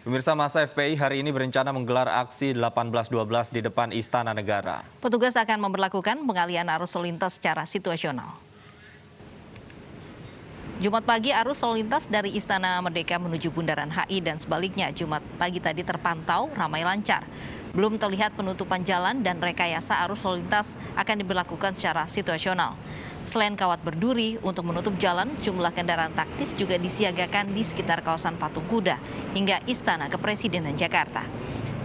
Pemirsa, masa FPI hari ini berencana menggelar aksi 18.12 di depan Istana Negara. Petugas akan memberlakukan pengalihan arus lalu lintas secara situasional. Jumat pagi arus lalu lintas dari Istana Merdeka menuju Bundaran HI dan sebaliknya Jumat pagi tadi terpantau ramai lancar. Belum terlihat penutupan jalan dan rekayasa arus lalu lintas akan diberlakukan secara situasional. Selain kawat berduri untuk menutup jalan, jumlah kendaraan taktis juga disiagakan di sekitar kawasan Patung Kuda hingga Istana Kepresidenan Jakarta.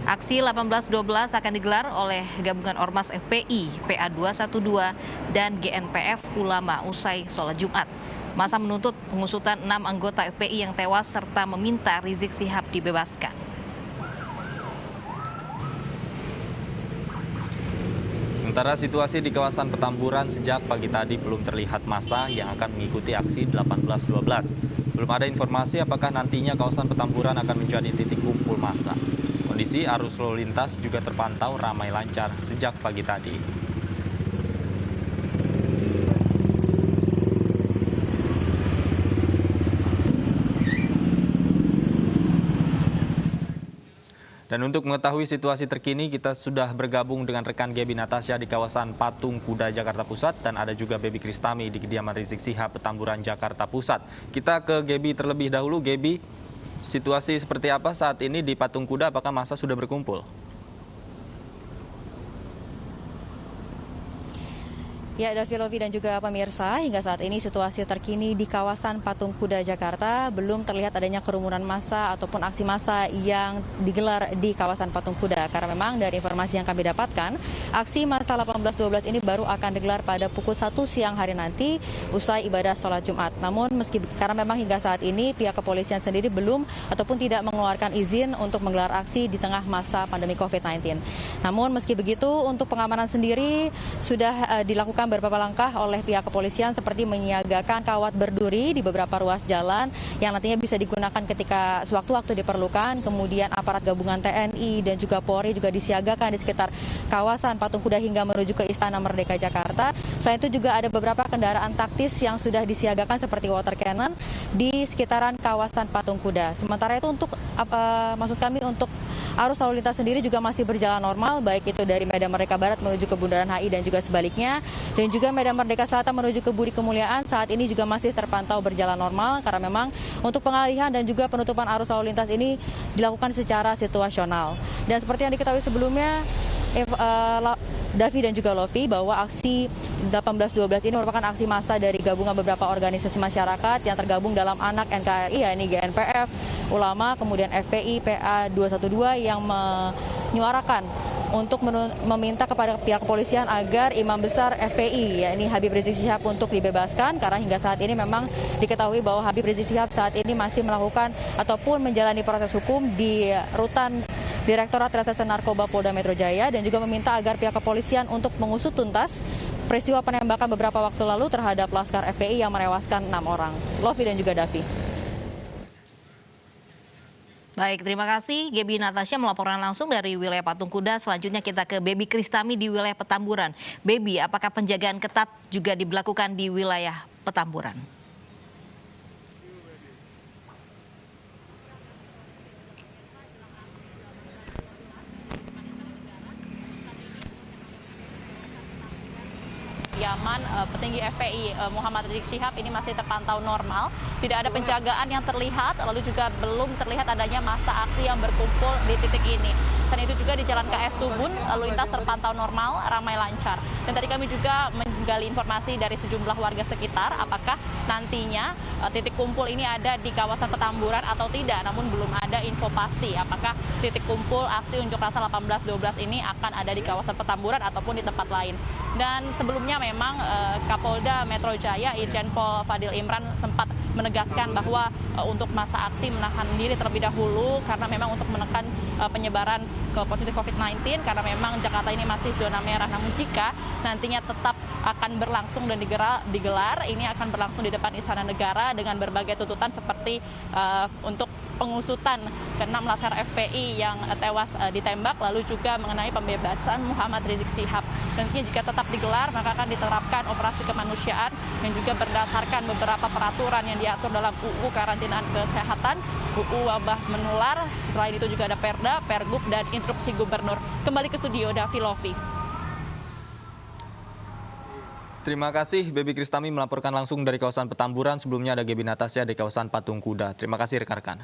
Aksi 18.12 akan digelar oleh gabungan Ormas FPI, PA 212, dan GNPF Ulama usai sholat Jumat. Masa menuntut pengusutan 6 anggota FPI yang tewas serta meminta Rizik Syihab dibebaskan. Sementara situasi di kawasan Petamburan sejak pagi tadi belum terlihat massa yang akan mengikuti aksi 18.12. Belum ada informasi apakah nantinya kawasan Petamburan akan menjadi titik kumpul massa. Kondisi arus lalu lintas juga terpantau ramai lancar sejak pagi tadi. Dan untuk mengetahui situasi terkini, kita sudah bergabung dengan rekan Gaby Natasha di kawasan Patung Kuda, Jakarta Pusat. Dan ada juga Baby Kristami di kediaman Rizik Syihab, Petamburan, Jakarta Pusat. Kita ke Gaby terlebih dahulu. Gaby, situasi seperti apa saat ini di Patung Kuda? Apakah massa sudah berkumpul? Ya, Davi, Lovi, dan juga pemirsa, hingga saat ini situasi terkini di kawasan Patung Kuda Jakarta belum terlihat adanya kerumunan massa ataupun aksi massa yang digelar di kawasan Patung Kuda. Karena memang dari informasi yang kami dapatkan, aksi massa 18.12 ini baru akan digelar pada pukul 1 siang hari nanti usai ibadah sholat Jumat. Namun karena memang hingga saat ini pihak kepolisian sendiri belum ataupun tidak mengeluarkan izin untuk menggelar aksi di tengah masa pandemi COVID-19. Namun meski begitu, untuk pengamanan sendiri sudah dilakukan beberapa langkah oleh pihak kepolisian seperti menyiagakan kawat berduri di beberapa ruas jalan yang nantinya bisa digunakan ketika sewaktu-waktu diperlukan. Kemudian aparat gabungan TNI dan juga Polri juga disiagakan di sekitar kawasan Patung Kuda hingga menuju ke Istana Merdeka Jakarta. Selain itu juga ada beberapa kendaraan taktis yang sudah disiagakan seperti water cannon di sekitaran kawasan Patung Kuda. Sementara itu untuk untuk arus lalu lintas sendiri juga masih berjalan normal, baik itu dari Medan Merdeka Barat menuju ke Bundaran HI dan juga sebaliknya. Dan juga Medan Merdeka Selatan menuju ke Budi Kemuliaan saat ini juga masih terpantau berjalan normal karena memang untuk pengalihan dan juga penutupan arus lalu lintas ini dilakukan secara situasional. Dan seperti yang diketahui sebelumnya, Davi dan juga Lovi, bahwa aksi 18.12 ini merupakan aksi massa dari gabungan beberapa organisasi masyarakat yang tergabung dalam anak NKRI, yakni GNPF, Ulama, kemudian FPI, PA 212 yang menyuarakan untuk meminta kepada pihak kepolisian agar Imam Besar FPI, yakni Habib Rizik Syihab, untuk dibebaskan karena hingga saat ini memang diketahui bahwa Habib Rizik Syihab saat ini masih melakukan ataupun menjalani proses hukum di rutan Direktorat Reserse Narkoba Polda Metro Jaya dan juga meminta agar pihak kepolisian untuk mengusut tuntas peristiwa penembakan beberapa waktu lalu terhadap laskar FPI yang menewaskan 6 orang. Lovi dan juga Davi. Baik, terima kasih Gaby Natasha melaporkan langsung dari wilayah Patung Kuda. Selanjutnya kita ke Baby Kristami di wilayah Petamburan. Baby, apakah penjagaan ketat juga diberlakukan di wilayah Petamburan? Kediaman petinggi FPI Muhammad Rizik Syihab ini masih terpantau normal, tidak ada penjagaan yang terlihat, lalu juga belum terlihat adanya massa aksi yang berkumpul di titik ini. Dan itu juga di Jalan KS Tubun, lalu lintas terpantau normal, ramai lancar. Dan tadi kami juga menggali informasi dari sejumlah warga sekitar, apakah nantinya titik kumpul ini ada di kawasan Petamburan atau tidak, namun belum ada info pasti apakah titik kumpul aksi unjuk rasa 18.12 ini akan ada di kawasan Petamburan ataupun di tempat lain. Dan sebelumnya memang Kapolda Metro Jaya Irjen Pol Fadil Imran sempat menegaskan bahwa untuk masa aksi menahan diri terlebih dahulu karena memang untuk menekan penyebaran ke positif COVID-19 karena memang Jakarta ini masih zona merah. Namun jika nantinya tetap akan berlangsung dan digelar, ini akan berlangsung di depan Istana Negara dengan berbagai tuntutan seperti untuk pengusutan ke-6 laskar FPI yang tewas ditembak, lalu juga mengenai pembebasan Muhammad Rizik Syihab. Nantinya jika tetap digelar, maka akan diterapkan operasi kemanusiaan yang juga berdasarkan beberapa peraturan yang diatur dalam UU Karantinaan Kesehatan, UU Wabah Menular. Selain itu juga ada Perda, Pergub, dan instruksi gubernur. Kembali ke studio, Davi Lofi. Terima kasih Baby Kristami melaporkan langsung dari kawasan Petamburan. Sebelumnya ada Gebi Natasha di kawasan Patung Kuda. Terima kasih rekan-rekan.